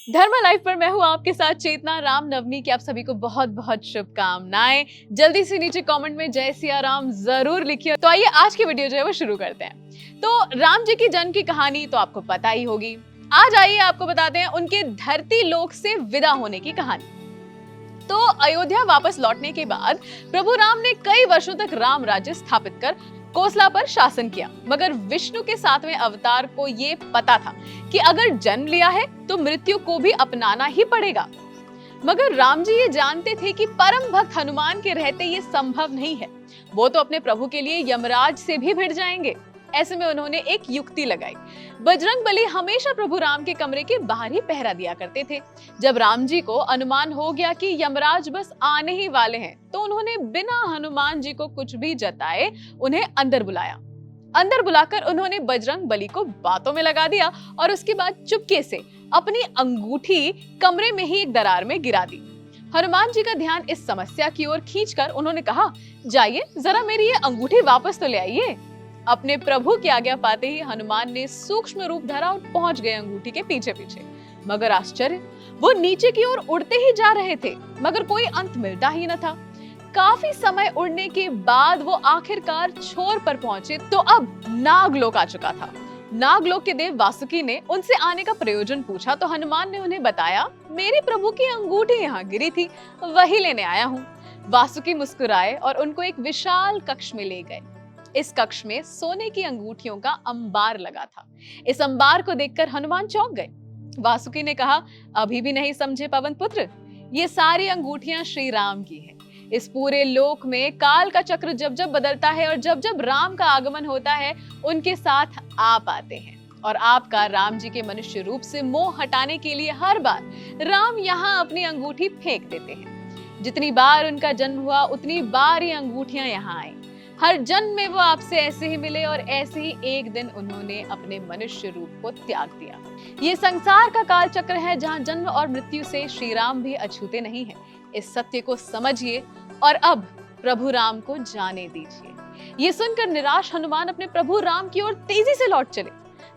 धर्मा live पर मैं हूँ आपके साथ चेतना। रामनवमी की आप सभी को बहुत बहुत शुभकामनाएं। जल्दी से नीचे कमेंट में जय सिया राम जरूर लिखिए। तो आइए आज की वीडियो जो है वो शुरू करते हैं। तो राम जी की जन्म की कहानी तो आपको पता ही होगी। आज आइए आपको बताते हैं उनके धरती लोक से विदा होने की कहानी। तो अयोध्या वापस लौटने के बाद प्रभु राम ने कई वर्षों तक राम राज्य स्थापित कर कोसला पर शासन किया। मगर विष्णु के 7वें अवतार को ये पता था कि अगर जन्म लिया है तो मृत्यु को भी अपनाना ही पड़ेगा। मगर राम जी ये जानते थे कि परम भक्त हनुमान के रहते ये संभव नहीं है। वो तो अपने प्रभु के लिए यमराज से भी भिड़ जाएंगे। ऐसे में उन्होंने एक युक्ति लगाई। बजरंगबली हमेशा प्रभु राम के कमरे के बाहर ही पहरा दिया करते थे। जब राम जी को अनुमान हो गया कि यमराज बस आने ही वाले हैं, तो उन्होंने बिना हनुमान जी को कुछ भी जताए उन्हें अंदर बुलाया। अंदर बुलाकर उन्होंने बजरंगबली को बातों में लगा दिया और उसके बाद चुपके से अपनी अंगूठी कमरे में ही एक दरार में गिरा दी। हनुमान जी का ध्यान इस समस्या की ओर खींचकर उन्होंने कहा, जाइए जरा मेरी ये अंगूठी वापस तो ले आइए। अपने प्रभु की आज्ञा पाते ही हनुमान ने सूक्ष्म रूप धरा और पहुंच गए अंगूठी के पीछे पीछे। मगर आश्चर्य, वो नीचे की ओर उड़ते ही जा रहे थे, मगर कोई अंत मिलता ही न था। काफी समय उड़ने के बाद वो आखिरकार छोर पर पहुंचे तो अब नागलोक आ चुका था। नागलोक के देव वासुकी ने उनसे आने का प्रयोजन पूछा तो हनुमान ने उन्हें बताया, मेरे प्रभु की अंगूठी यहाँ गिरी थी, वही लेने आया हूँ। वासुकी मुस्कुराए और उनको एक विशाल कक्ष में ले गए। इस कक्ष में सोने की अंगूठियों का अंबार लगा था। इस अंबार को देखकर हनुमान चौंक गए। वासुकी ने कहा, अभी भी नहीं समझे पवन पुत्र? ये सारी अंगूठियां श्री राम की हैं। इस पूरे लोक में काल का चक्र जब जब बदलता है और जब जब राम का आगमन होता है, उनके साथ आप आते हैं। और आपका राम जी के मनुष्य रूप से मोह हटाने के लिए हर बार राम यहाँ अपनी अंगूठी फेंक देते हैं। जितनी बार उनका जन्म हुआ उतनी बार ये अंगूठियां यहाँ आई। हर जन्म में वो आपसे ऐसे ही मिले और ऐसे ही एक दिन उन्होंने अपने मनुष्य रूप को त्याग दिया। ये संसार का काल चक्र है जहाँ जन्म और मृत्यु से श्री राम भी अछूते नहीं हैं। इस सत्य को समझिए और अब प्रभु राम को जाने दीजिए। ये सुनकर निराश हनुमान अपने प्रभु राम की ओर तेजी से लौट चले।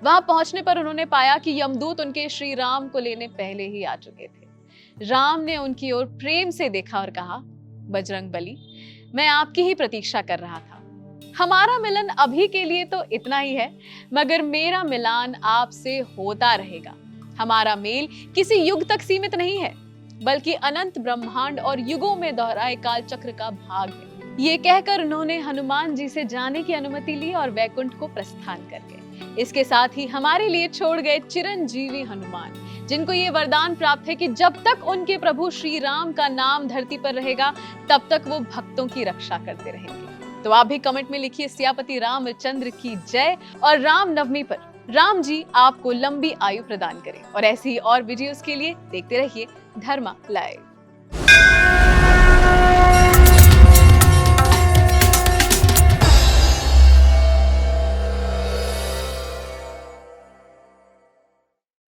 वहां पहुंचने पर उन्होंने पाया कि यमदूत उनके श्री राम को लेने पहले ही आ चुके थे। राम ने उनकी ओर प्रेम से देखा और कहा, बजरंगबली, मैं आपकी ही प्रतीक्षा कर रहा था। हमारा मिलन अभी के लिए तो इतना ही है, मगर मेरा मिलन आपसे होता रहेगा। हमारा मेल किसी युग तक सीमित नहीं है, बल्कि अनंत ब्रह्मांड और युगों में दोहराए काल चक्र का भाग है। ये कहकर उन्होंने हनुमान जी से जाने की अनुमति ली और वैकुंठ को प्रस्थान कर गए। इसके साथ ही हमारे लिए छोड़ गए चिरंजीवी हनुमान, जिनको ये वरदान प्राप्त है कि जब तक उनके प्रभु श्री राम का नाम धरती पर रहेगा, तब तक वो भक्तों की रक्षा करते रहेंगे। तो आप भी कमेंट में लिखिए, सियापति रामचंद्र की जय। और रामनवमी पर राम जी आपको लंबी आयु प्रदान करें। और ऐसी ही और वीडियोस के लिए देखते रहिए धर्मा लाइव।